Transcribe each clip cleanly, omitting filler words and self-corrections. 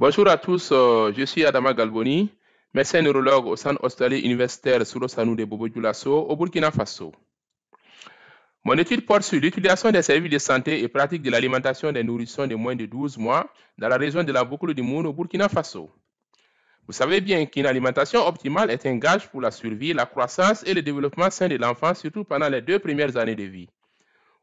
Bonjour à tous, je suis Adama Galboni, médecin neurologue au centre hospitalier universitaire Suro Sanou de Bobo Dioulasso au Burkina Faso. Mon étude porte sur l'utilisation des services de santé et pratique de l'alimentation des nourrissons de moins de 12 mois dans la région de la boucle du Moun au Burkina Faso. Vous savez bien qu'une alimentation optimale est un gage pour la survie, la croissance et le développement sain de l'enfant, surtout pendant les 2 premières années de vie.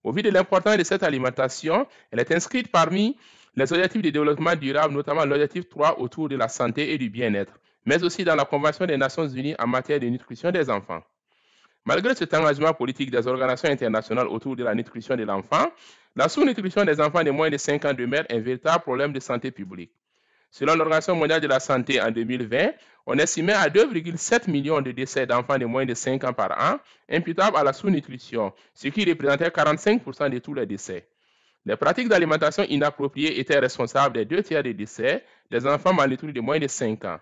Au vu de l'importance de cette alimentation, elle est inscrite parmi les objectifs de développement durable, notamment l'objectif 3 autour de la santé et du bien-être, mais aussi dans la Convention des Nations Unies en matière de nutrition des enfants. Malgré cet engagement politique des organisations internationales autour de la nutrition de l'enfant, la sous-nutrition des enfants de moins de 5 ans demeure un véritable problème de santé publique. Selon l'Organisation mondiale de la santé en 2020, on estimait à 2,7 millions de décès d'enfants de moins de 5 ans par an imputables à la sous-nutrition, ce qui représentait 45% de tous les décès. Les pratiques d'alimentation inappropriées étaient responsables des 2 tiers des décès des enfants malnutris de moins de 5 ans.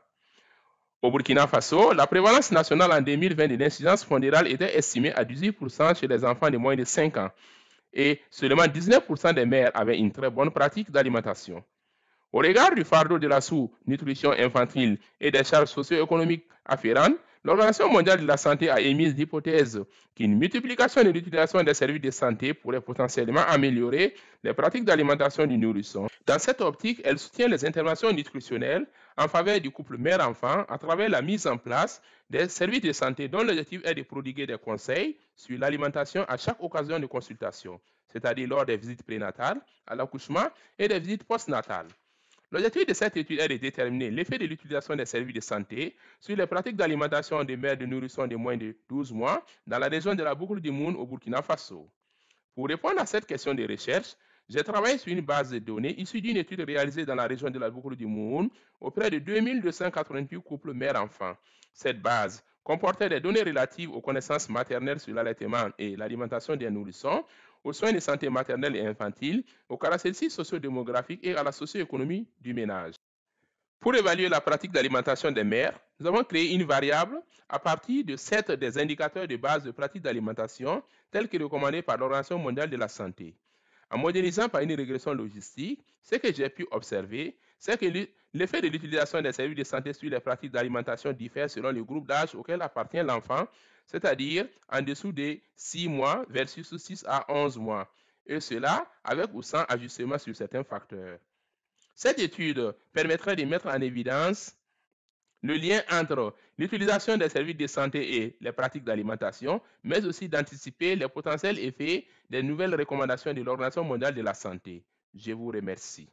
Au Burkina Faso, la prévalence nationale en 2020 de l'insuffisance pondérale était estimée à 18% chez les enfants de moins de 5 ans et seulement 19% des mères avaient une très bonne pratique d'alimentation. Au regard du fardeau de la sous-nutrition infantile et des charges socio-économiques afférentes, l'Organisation mondiale de la santé a émis l'hypothèse qu'une multiplication de l'utilisation des services de santé pourrait potentiellement améliorer les pratiques d'alimentation du nourrisson. Dans cette optique, elle soutient les interventions nutritionnelles en faveur du couple mère-enfant à travers la mise en place des services de santé dont l'objectif est de prodiguer des conseils sur l'alimentation à chaque occasion de consultation, c'est-à-dire lors des visites prénatales, à l'accouchement et des visites postnatales. L'objectif de cette étude est de déterminer l'effet de l'utilisation des services de santé sur les pratiques d'alimentation des mères de nourrissons de moins de 12 mois dans la région de la boucle du Moun au Burkina Faso. Pour répondre à cette question de recherche, j'ai travaillé sur une base de données issue d'une étude réalisée dans la région de la boucle du Moun auprès de 2288 couples mères-enfants. Cette base comportait des données relatives aux connaissances maternelles sur l'allaitement et l'alimentation des nourrissons, aux soins de santé maternelle et infantile, aux caractéristiques socio-démographiques et à la socio-économie du ménage. Pour évaluer la pratique d'alimentation des mères, nous avons créé une variable à partir de 7 des indicateurs de base de pratique d'alimentation tels que recommandés par l'Organisation mondiale de la santé. En modélisant par une régression logistique, ce que j'ai pu observer, c'est que l'effet de l'utilisation des services de santé sur les pratiques d'alimentation diffère selon le groupe d'âge auquel appartient l'enfant, c'est-à-dire en dessous de 6 mois versus 6 à 11 mois, et cela avec ou sans ajustement sur certains facteurs. Cette étude permettrait de mettre en évidence le lien entre l'utilisation des services de santé et les pratiques d'alimentation, mais aussi d'anticiper les potentiels effets des nouvelles recommandations de l'Organisation mondiale de la santé. Je vous remercie.